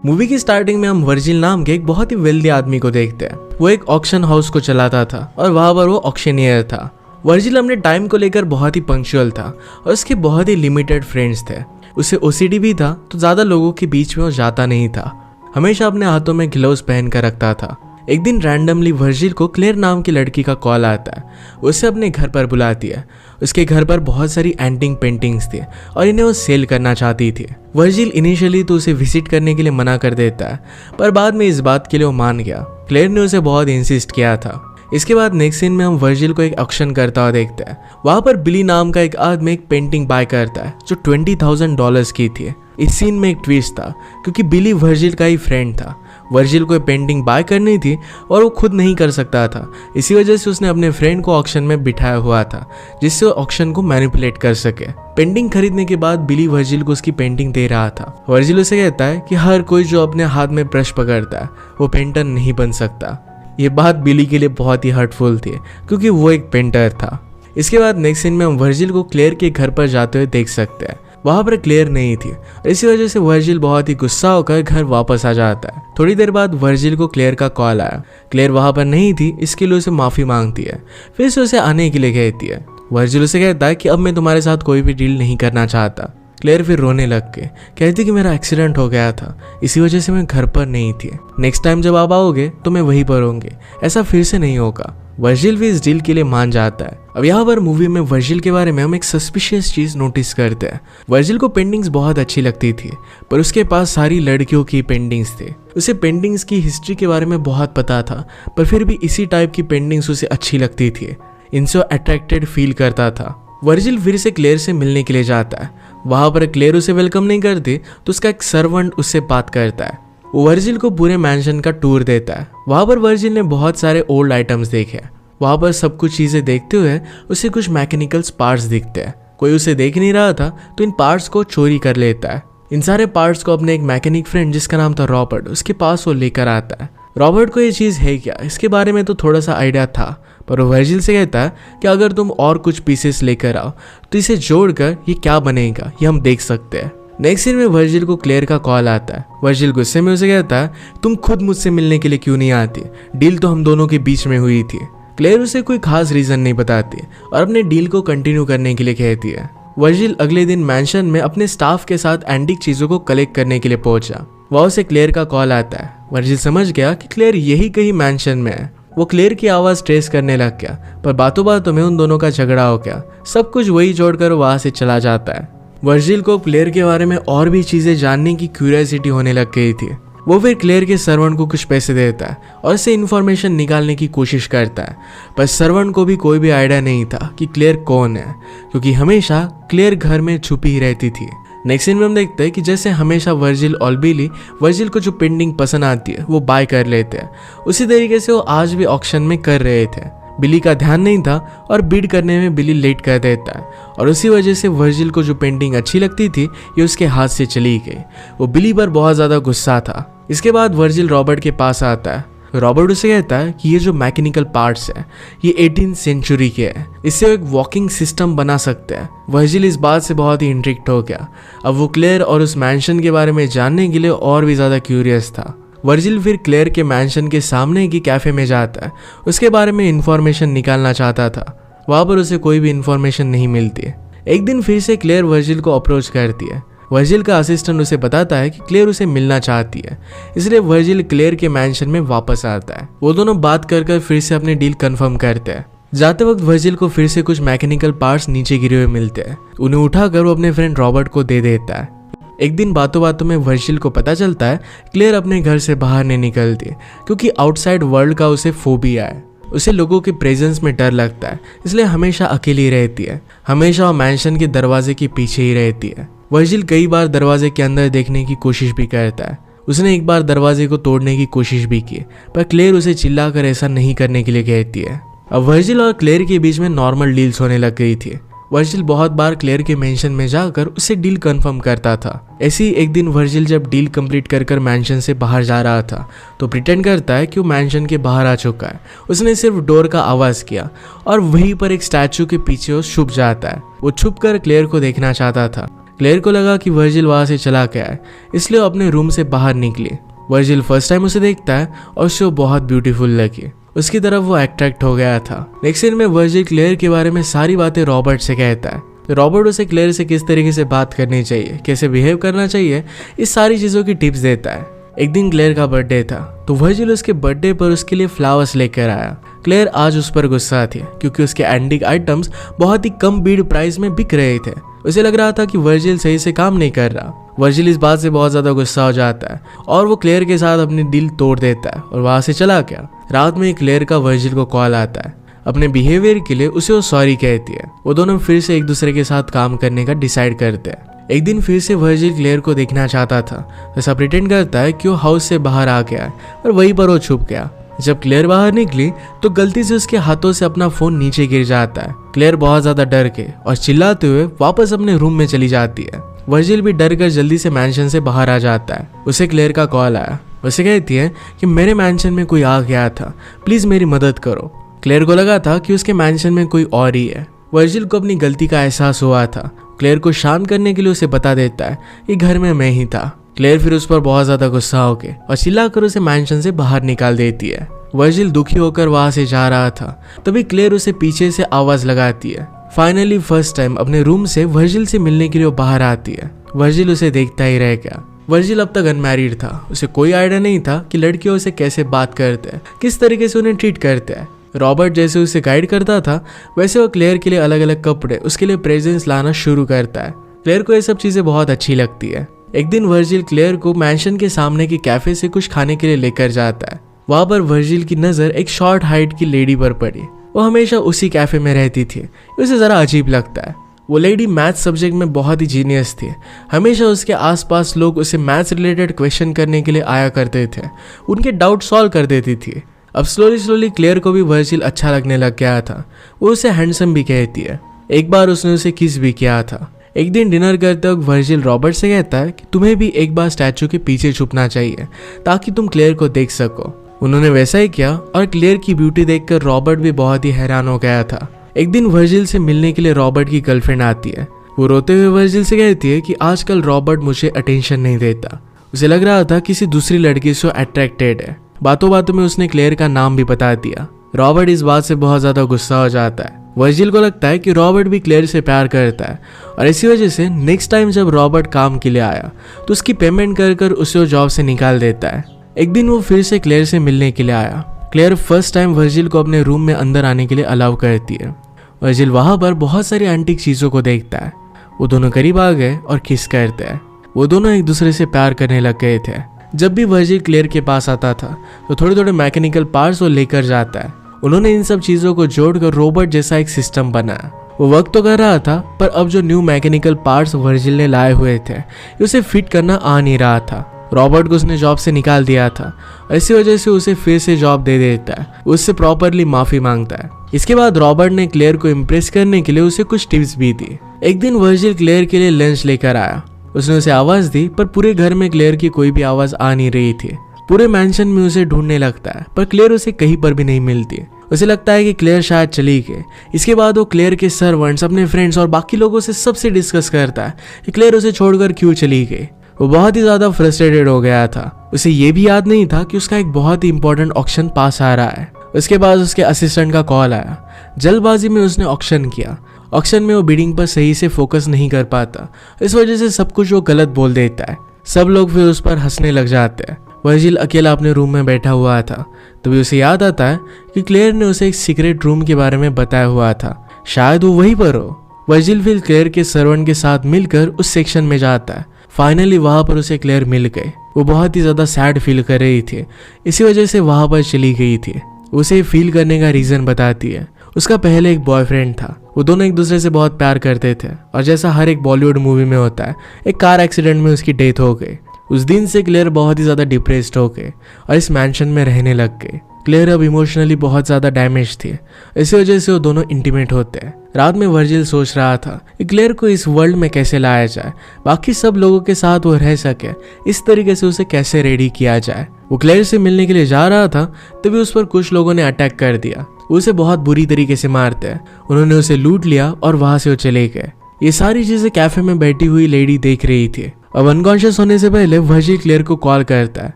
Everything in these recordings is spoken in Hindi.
मूवी की स्टार्टिंग में हम वर्जिल नाम के एक बहुत ही वेल्दी आदमी को देखते हैं। वो एक ऑक्शन हाउस को चलाता था और वहां पर वो ऑक्शनियर था। वर्जिल अपने टाइम को लेकर बहुत ही पंक्चुअल था और उसके बहुत ही लिमिटेड फ्रेंड्स थे। उसे ओसीडी भी था, तो ज्यादा लोगों के बीच में वो जाता नहीं था। हमेशा अपने हाथों में ग्लव्स पहन कर रखता था। एक दिन रैंडमली वर्जिल को क्लेयर नाम की लड़की का कॉल आता है। उसे अपने घर पर बुलाती है। उसके घर पर बहुत सारी एंटिक पेंटिंग्स थी और इन्हें वो सेल करना चाहती थी। वर्जिल इनिशियली तो उसे विजिट करने के लिए मना कर देता है, पर बाद में इस बात के लिए वो मान गया। क्लेयर ने उसे बहुत इंसिस्ट किया था। इसके बाद नेक्स्ट सीन में हम वर्जिल को एक ऑक्शन करता हुआ देखते हैं। वहां पर बिली नाम का एक आदमी एक पेंटिंग बाय करता है जो $20,000 की थी। इस सीन में एक ट्विस्ट था, क्योंकि बिली वर्जिल का ही फ्रेंड था। वर्जिल को पेंटिंग बाय करनी थी और वो खुद नहीं कर सकता था। इसी वजह से उसने अपने फ्रेंड को ऑक्शन में बिठाया हुआ था, जिससे वो ऑक्शन को मैनिपुलेट कर सके। पेंटिंग खरीदने के बाद बिली वर्जिल को उसकी पेंटिंग दे रहा था। वर्जिल उसे कहता है कि हर कोई जो अपने हाथ में ब्रश पकड़ता है वो पेंटर नहीं बन सकता। ये बात बिली के लिए बहुत ही हर्टफुल थी, क्योंकि वो एक पेंटर था। इसके बाद नेक्स्ट सीन में हम वर्जिल को क्लेयर के घर पर जाते हुए देख सकते हैं। वहां पर क्लेयर नहीं थी, इसी वजह से वर्जिल बहुत ही गुस्सा होकर घर वापस आ जाता है। थोड़ी देर बाद वर्जिल को क्लेयर का कॉल आया। क्लेयर वहां पर नहीं थी, इसके लिए उसे माफी मांगती है। फिर से उसे आने के लिए कहती है। वर्जिल उसे कहता है कि अब मैं तुम्हारे साथ कोई भी डील नहीं करना चाहता। क्लेयर फिर रोने लग के कहती कि मेरा एक्सीडेंट हो गया था, इसी वजह से मैं घर पर नहीं थी। नेक्स्ट टाइम जब आप आओगे तो मैं वहीं पर होंगे, ऐसा फिर से नहीं होगा। वर्जिल भी इस डील के लिए मान जाता है। अब यहाँ पर मूवी में वर्जिल के बारे में हम एक सस्पिशियस चीज नोटिस करते हैं। वर्जिल को पेंटिंग्स बहुत अच्छी लगती थी, पर उसके पास सारी लड़कियों की पेंटिंग्स थे। उसे पेंटिंग्स की हिस्ट्री के बारे में बहुत पता था, पर फिर भी इसी टाइप की पेंटिंग्स उसे अच्छी लगती थी। इनसे अट्रैक्टेड फील करता था। वर्जिल फिर से क्लेयर से मिलने के लिए जाता है। वहां पर क्लेयर उसे वेलकम नहीं करती, तो उसका एक सर्वेंट उससे बात करता है। वो वर्जिल को पूरे मैंशन का टूर देता है। वहां पर वर्जिल ने बहुत सारे ओल्ड आइटम्स देखे। वहां पर सब कुछ चीजें देखते हुए उसे कुछ मैकेनिकल पार्ट्स दिखते हैं। कोई उसे देख नहीं रहा था, तो इन पार्ट्स को चोरी कर लेता है। इन सारे पार्ट्स को अपने एक मैकेनिक फ्रेंड जिसका नाम था रॉबर्ट, उसके पास वो लेकर आता है। रॉबर्ट को ये चीज़ है क्या, इसके बारे में तो थोड़ा सा आइडिया था, पर वो वर्जिल से कहता है कि अगर तुम और कुछ पीसेस लेकर आओ तो इसे जोड़कर ये क्या बनेगा ये हम देख सकते हैं। नेक्स्ट सीन में वर्जिल को क्लेयर का कॉल आता है। वर्जिल गुस्से में उसे कहता है तुम खुद मुझसे मिलने के लिए क्यों नहीं आती, डील तो हम दोनों के बीच में हुई थी। क्लेयर उसे कोई खास रीजन नहीं बताती और अपने डील को कंटिन्यू करने के लिए कहती है। वर्जिल अगले दिन मैंशन में अपने स्टाफ के साथ एंटीक चीजों को कलेक्ट करने के लिए पहुंचा। वहां से क्लेयर का कॉल आता है। वर्जिल समझ गया कि क्लेयर यही कहीं मैंशन में है। वो क्लेयर की आवाज ट्रेस करने लग गया, पर बातों बातों में उन दोनों का झगड़ा हो गया। सब कुछ वही जोड़कर वहां से चला जाता है। वर्जिल को क्लेयर के बारे में और भी चीजें जानने की क्यूरियोसिटी होने लग गई थी। वो फिर क्लेयर के सर्वेंट को कुछ पैसे देता है और इससे इन्फॉर्मेशन निकालने की कोशिश करता है, पर सर्वेंट को भी कोई भी आइडिया नहीं था कि क्लेयर कौन है, क्योंकि हमेशा क्लेयर घर में छुपी ही रहती थी। नेक्स्ट सीन में हम देखते हैं कि जैसे हमेशा वर्जिल और बिली वर्जिल को जो पेंटिंग पसंद आती है वो बाय कर लेते हैं, उसी तरीके से वो आज भी ऑक्शन में कर रहे थे। बिली का ध्यान नहीं था और बिड करने में बिली लेट कर देता है, और उसी वजह से वर्जिल को जो पेंटिंग अच्छी लगती थी ये उसके हाथ से चली गई। वो बिली पर बहुत ज़्यादा गुस्सा था। इसके बाद वर्जिल रॉबर्ट के पास आता है। रॉबर्ट उसे कहता है कि ये जो मैकेनिकल पार्ट्स है ये 18th सेंचुरी के है, इससे वो एक वॉकिंग सिस्टम बना सकते हैं। वर्जिल इस बात से बहुत ही इंट्रिक्ट हो गया। अब वो क्लेयर और उस मैंशन के बारे में जानने के लिए और भी ज़्यादा क्यूरियस था। वर्जिल फिर क्लेयर के मैंशन के सामने की कैफे में जाता है। उसके बारे में इंफॉर्मेशन निकालना चाहता था। वहाँ पर उसे कोई भी इंफॉर्मेशन नहीं मिलती। एक दिन फिर से क्लेयर वर्जिल को अप्रोच करती है। वर्जिल का असिस्टेंट उसे बताता है कि क्लेयर उसे मिलना चाहती है, इसलिए वर्जिल क्लेयर के मैंशन में वापस आता है। वो दोनों बात कर फिर से अपनी डील कंफर्म करते हैं। जाते वक्त वर्जिल को फिर से कुछ मैकेनिकल पार्ट्स नीचे गिरे हुए मिलते हैं। उन्हें उठाकर वो अपने फ्रेंड रॉबर्ट को दे देता है। एक दिन बातों बातों में वर्जिल को पता चलता है क्लेयर अपने घर से बाहर नहीं निकलती, क्योंकि आउटसाइड वर्ल्ड का उसे फोबिया है। उसे लोगों के प्रेजेंस में डर लगता है, इसलिए हमेशा अकेली रहती है। हमेशा वो मैंशन के दरवाजे के पीछे ही रहती है। वर्जिल कई बार दरवाजे के अंदर देखने की कोशिश भी करता है। उसने एक बार दरवाजे को तोड़ने की कोशिश भी की, पर क्लेयर उसे चिल्लाकर ऐसा नहीं करने के लिए कहती है। अब वर्जिल और क्लेयर के बीच में नॉर्मल डील्स होने लग गई थी। वर्जिल बहुत बार क्लेयर के मेंशन में जाकर उससे डील कंफर्म करता था। ऐसे ही एक दिन वर्जिल जब डील कंप्लीट कर मेंशन से बाहर जा रहा था, तो प्रिटेंड करता है कि वो मेंशन के बाहर आ चुका है। उसने सिर्फ डोर का आवाज किया और वहीं पर एक स्टैचू के पीछे वो छुप जाता है। वो छुप कर क्लेयर को देखना चाहता था। क्लेयर को लगा कि वर्जिल वहां से चला गया है, इसलिए वो अपने रूम से बाहर निकली। वर्जिल फर्स्ट टाइम उसे देखता है और उसे वो बहुत ब्यूटीफुल लगी। उसकी तरफ वो अट्रैक्ट हो गया था। नेक्स्ट सीन में वर्जिल क्लेयर के बारे में सारी बातें रॉबर्ट से कहता है। रॉबर्ट उसे क्लेयर से किस तरीके से बात करनी चाहिए, कैसे बिहेव करना चाहिए, इस सारी चीज़ों की टिप्स देता है। एक दिन क्लेयर का बर्थडे था तो वर्जिल उसके बर्थडे पर उसके लिए फ्लावर्स लेकर आया। क्लेयर आज उस पर गुस्सा थी क्योंकि उसके एंटीक आइटम्स बहुत ही कम बीड प्राइस में बिक रहे थे। उसे लग रहा था कि वर्जिल सही से काम नहीं कर रहा। वर्जिल इस बात से बहुत ज़्यादा गुस्सा हो जाता है और वो क्लेयर के साथ अपनी डील तोड़ देता है और वहाँ से चला गया। रात में क्लेयर का वर्जिल को कॉल आता है। अपने बिहेवियर के लिए उसे वो सॉरी कहती है। वो दोनों फिर से एक दूसरे के साथ काम करने का डिसाइड करते हैं। एक दिन फिर से वर्जिल क्लेयर को देखना चाहता था, ऐसा प्रिटेंड करता है कि वो हाउस से बाहर आ गया है और वहीं पर वो छुप गया। जब क्लेयर बाहर निकली तो गलती से उसके हाथों से अपना फोन नीचे गिर जाता है। क्लेयर बहुत ज्यादा डर के और चिल्लाते हुए वापस अपने रूम में चली जाती है। वर्जिल भी डर कर जल्दी से मैंशन से बाहर आ जाता है। उसे क्लेयर का कॉल आया। उसे कहती है कि मेरे मैंशन में कोई आ गया था, प्लीज मेरी मदद करो। क्लेयर को लगा था कि उसके मैंशन में कोई और ही है। वर्जिल को अपनी गलती का एहसास हुआ था। क्लेयर को शांत करने के लिए उसे बता देता है कि घर में मैं ही था। क्लेयर फिर उस पर बहुत ज्यादा गुस्सा होके और चिल्लाकर उसे मैंशन से बाहर निकाल देती है। वर्जिल दुखी होकर वहां से जा रहा था, तभी क्लेयर उसे पीछे से आवाज लगाती है। फाइनली फर्स्ट टाइम अपने रूम से वर्जिल से मिलने के लिए वो बाहर आती है। वर्जिल उसे देखता ही रह गया। वर्जिल अब तक अनमैरिड था। उसे कोई आइडिया नहीं था कि लड़कियों से कैसे बात करते हैं, किस तरीके से उन्हें ट्रीट करते हैं। रॉबर्ट जैसे उसे गाइड करता था वैसे वो क्लेयर के लिए अलग अलग कपड़े, उसके लिए प्रेजेंट्स लाना शुरू करता है। क्लेयर को ये सब चीजें बहुत अच्छी लगती है। एक दिन वर्जिल क्लेयर को मैंशन के सामने के कैफे से कुछ खाने के लिए लेकर जाता है। वहां पर वर्जिल की नजर एक शॉर्ट हाइट की लेडी पर पड़ी। वो हमेशा उसी कैफे में रहती थी। उसे जरा अजीब लगता है। वो लेडी मैथ सब्जेक्ट में बहुत ही जीनियस थी। हमेशा उसके आसपास लोग उसे मैथ्स रिलेटेड क्वेश्चन करने के लिए आया करते थे, उनके डाउट सॉल्व कर देती थी। अब स्लोली क्लेयर को भी वर्जिल अच्छा लगने लग गया था। वो उसे हैंडसम भी कहती है। एक बार उसने उसे किस भी किया था। एक दिन डिनर करते वक्त वर्जिल रॉबर्ट से कहता है कि तुम्हें भी एक बार स्टैचू के पीछे छुपना चाहिए ताकि तुम क्लेयर को देख सको। उन्होंने वैसा ही किया और क्लेयर की ब्यूटी देखकर रॉबर्ट भी बहुत ही हैरान हो गया था। एक दिन वर्जिल से मिलने के लिए रॉबर्ट की गर्लफ्रेंड आती है। वो रोते हुए वर्जिल से कहती है कि आजकल रॉबर्ट मुझे अटेंशन नहीं देता। उसे लग रहा था किसी दूसरी लड़की से अट्रैक्टेड है। बातों बातों में उसने क्लेयर का नाम भी बता दिया। रॉबर्ट इस बात से बहुत ज्यादा गुस्सा हो जाता है। वर्जिल को लगता है कि रॉबर्ट भी क्लेयर से प्यार करता है और इसी वजह से नेक्स्ट टाइम जब रॉबर्ट काम के लिए आया तो उसकी पेमेंट कर उसे वो जॉब से निकाल देता है। एक दिन वो फिर से क्लेयर से मिलने के लिए आया। क्लेयर फर्स्ट टाइम वर्जिल को अपने रूम में अंदर आने के लिए अलाउ करती है। वर्जिल वहां पर बहुत सारी एंटीक चीजों को देखता है। वो दोनों करीब आ गए और किस करते हैं। वो दोनों एक दूसरे से प्यार करने लग गए थे। जब भी वर्जिल क्लेयर के पास आता था तो थोड़े थोड़े मैकेनिकल पार्ट्स वो लेकर जाता है। उन्होंने इन सब चीजों को जोड़कर रोबोट जैसा एक सिस्टम बनाया। वो वर्क तो कर रहा था पर अब जो न्यू मैकेनिकल पार्ट्स वर्जिल ने लाए हुए थे उसे फिट करना आ नहीं रहा था। रॉबर्ट को उसने जॉब से निकाल दिया था और इसी वजह से उसे फिर से जॉब दे देता है। उससे प्रॉपरली माफी मांगता है। इसके बाद रॉबर्ट ने क्लेयर को इम्प्रेस करने के लिए उसे कुछ टिप्स भी दी। एक दिन वर्जिल क्लेयर के लिए लंच लेकर आया। उसने उसे आवाज दी पर पूरे घर में क्लेयर की कोई भी आवाज आ नहीं रही थी। पूरे मैंशन में उसे ढूंढने लगता है पर क्लेयर उसे कहीं पर भी नहीं मिलती। उसे लगता है कि क्लेयर शायद चली गई। इसके बाद वो क्लेयर के सर्वेंट्स, अपने फ्रेंड्स और बाकी लोगों से सबसे डिस्कस करता है कि क्लेयर उसे छोड़कर क्यों चली गई। वो बहुत ही ज्यादा फ्रस्ट्रेटेड हो गया था। उसे ये भी याद नहीं था कि उसका एक बहुत ही इंपॉर्टेंट ऑक्शन पास आ रहा है। उसके बाद उसके असिस्टेंट का कॉल आया। जल्दबाजी में उसने ऑक्शन किया। ऑक्शन में वो बिडिंग पर सही से फोकस नहीं कर पाता। इस वजह से सब कुछ वो गलत बोल देता है। सब लोग फिर उस पर हंसने लग जाते हैं। वर्जिल अकेला अपने रूम में बैठा हुआ था। तभी उसे याद आता है कि क्लेयर ने उसे एक सीक्रेट रूम के बारे में बताया हुआ था। शायद वो वहीं पर हो। वर्जिल फिर क्लेयर के सर्वेंट के साथ मिलकर उस सेक्शन में जाता है। फाइनली वहां पर उसे क्लेयर मिल गए। वो बहुत ही ज्यादा सैड फील कर रही थी, इसी वजह से वहां पर चली गई थी। उसे फील करने का रीजन बताती है। उसका पहले एक बॉयफ्रेंड था। वो दोनों एक दूसरे से बहुत प्यार करते थे और जैसा हर एक बॉलीवुड मूवी में होता है, एक कार एक्सीडेंट में उसकी डेथ हो गई। उस दिन से क्लेयर बहुत ही ज्यादा डिप्रेस्ड हो गए और इस मैंशन में रहने लग गए। क्लेयर अब इमोशनली बहुत ज्यादा डैमेज थी। इसी वजह से वो दोनों इंटीमेट होते हैं। रात में वर्जिल सोच रहा था कि क्लेयर को इस वर्ल्ड में कैसे लाया जाए, बाकी सब लोगों के साथ वो रह सके, इस तरीके से उसे कैसे रेडी किया जाए। वो क्लेयर से मिलने के लिए जा रहा था तभी उस पर कुछ लोगों ने अटैक कर दिया। उसे बहुत बुरी तरीके से मारते हैं। उन्होंने उसे लूट लिया और वहां से वो चले गए। ये सारी चीजें कैफे में बैठी हुई लेडी देख रही थी। अब अनकॉन्शियस होने से पहले वर्जिल क्लेयर को कॉल करता है।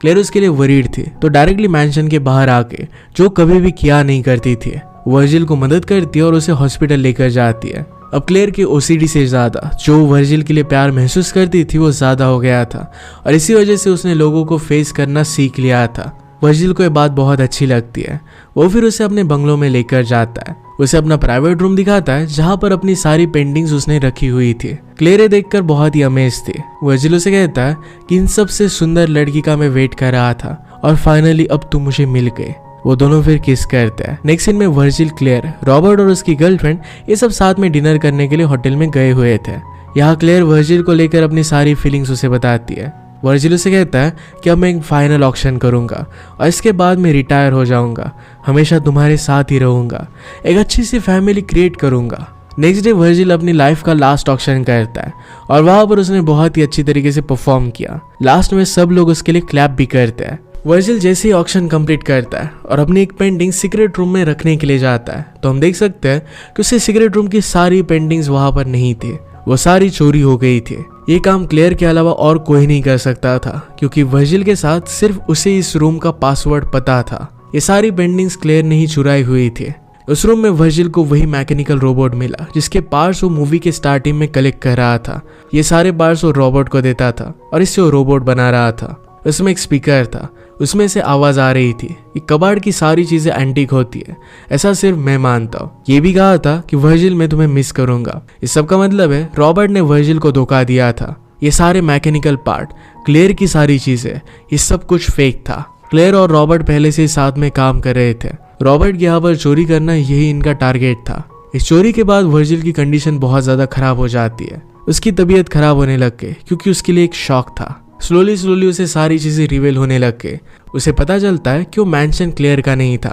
क्लेयर उसके लिए वरीड थी तो डायरेक्टली मैंशन के बाहर आके, जो कभी भी किया नहीं करती थी, वर्जिल को मदद करती है और उसे हॉस्पिटल लेकर जाती है। अब क्लेयर की ओसीडी से ज्यादा जो वर्जिल के लिए प्यार महसूस करती थी वो ज्यादा हो गया था और इसी वजह से उसने लोगों को फेस करना सीख लिया था। वर्जिल को ये बात बहुत अच्छी लगती है। वो फिर उसे अपने बंगलो में लेकर जाता है, उसे अपना प्राइवेट रूम दिखाता है जहाँ पर अपनी सारी पेंटिंग्स उसने रखी हुई थी। क्लेयर देखकर बहुत ही अमेज थी। वर्जिल उसे कहता है कि इन सबसे सुंदर लड़की का मैं वेट कर रहा था और फाइनली अब तुम मुझे मिल गए। वो दोनों फिर किस करते हैं। नेक्स्ट सीन में वर्जिल, क्लेयर, रॉबर्ट और उसकी गर्लफ्रेंड ये सब साथ में डिनर करने के लिए होटल में गए हुए थे। यहाँ क्लेयर वर्जिल को लेकर अपनी सारी फीलिंग्स उसे बताती है। वर्जिल उसे कहता है कि अब मैं एक फाइनल ऑक्शन करूंगा और इसके बाद मैं रिटायर हो जाऊंगा, हमेशा तुम्हारे साथ ही रहूंगा, एक अच्छी सी फैमिली क्रिएट करूंगा। नेक्स्ट डे वर्जिल अपनी लाइफ का लास्ट ऑक्शन करता है और वहां पर उसने बहुत ही अच्छी तरीके से परफॉर्म किया। लास्ट में सब लोग उसके लिए क्लैप भी करते हैं। वर्जिल जैसे ही ऑक्शन कंप्लीट करता है और अपनी एक पेंटिंग सीक्रेट रूम में रखने के लिए जाता है तो हम देख सकते हैं कि उसके सीक्रेट रूम की सारी पेंटिंग्स वहां पर नहीं थी, वो सारी चोरी हो गई थी। ये काम क्लेयर के अलावा और कोई नहीं कर सकता था क्योंकि वर्जिल के साथ सिर्फ उसे इस रूम का पासवर्ड पता था। ये सारी पेंटिंग्स क्लेयर ने ही चुराई हुई थी। उस रूम में वर्जिल को वही मैकेनिकल रोबोट मिला जिसके पार्ट्स वो मूवी के स्टार्टिंग में कलेक्ट कर रहा था। ये सारे पार्ट्स वो रोबोट को देता था और इससे वो रोबोट बना रहा था। उसमें एक स्पीकर था, उसमें से आवाज आ रही थी कि कबाड़ की सारी चीजें एंटीक होती है, ऐसा सिर्फ मैं मानता हूँ। ये भी कहा था कि वर्जिल मैं तुम्हें मिस करूंगा। इस सब का मतलब है रॉबर्ट ने वर्जिल को धोखा दिया था। ये सारे मैकेनिकल पार्ट, क्लेयर की सारी चीजें, ये सब कुछ फेक था। क्लेयर और रॉबर्ट पहले से साथ में काम कर रहे थे। रॉबर्ट के यहाँ पर चोरी करना यही इनका टारगेट था। इस चोरी के बाद वर्जिल की कंडीशन बहुत ज्यादा खराब हो जाती है। उसकी तबीयत खराब होने लग गई क्योंकि उसके लिए एक शौक था। स्लोली उसे सारी चीजें रिवील होने लग गए। उसे पता चलता है कि वो मैंशन क्लेयर का नहीं था।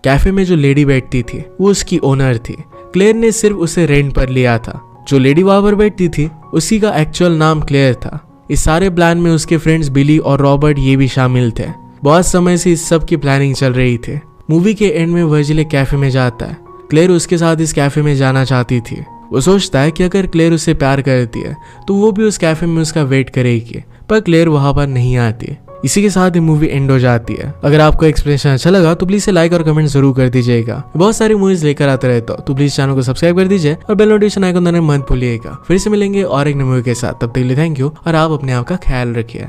कैफे में जो लेडी बैठती थी वो उसकी ओनर थी। क्लेयर ने सिर्फ उसे रेंट पर लिया था। जो लेडी वहां पर बैठती थी उसी का एक्चुअल नाम क्लेयर था। इस सारे प्लान में उसके फ्रेंड्स बिली और रॉबर्ट ये भी शामिल थे। बहुत समय से इस सब की प्लानिंग चल रही थी। मूवी के एंड में वर्जिल एक कैफे में जाता है। क्लेयर उसके साथ इस कैफे में जाना चाहती थी। वो सोचता है कि अगर क्लेयर उससे प्यार करती है तो वो भी उस कैफे में उसका वेट करेगी, पर क्लेयर वहां पर नहीं आती। इसी के साथ ही मूवी एंड हो जाती है। अगर आपको एक्सप्लेनेशन अच्छा लगा तो प्लीज से लाइक और कमेंट जरूर कर दीजिएगा। बहुत सारी मूवीज लेकर आते रहता हूँ तो प्लीज चैनल को सब्सक्राइब कर दीजिए और बेल नोटिफिकेशन आइकन दबाना मत भूलिएगा। फिर से मिलेंगे और एक नई मूवी के साथ, तब तक के लिए थैंक यू और आप अपने आप का ख्याल रखिए।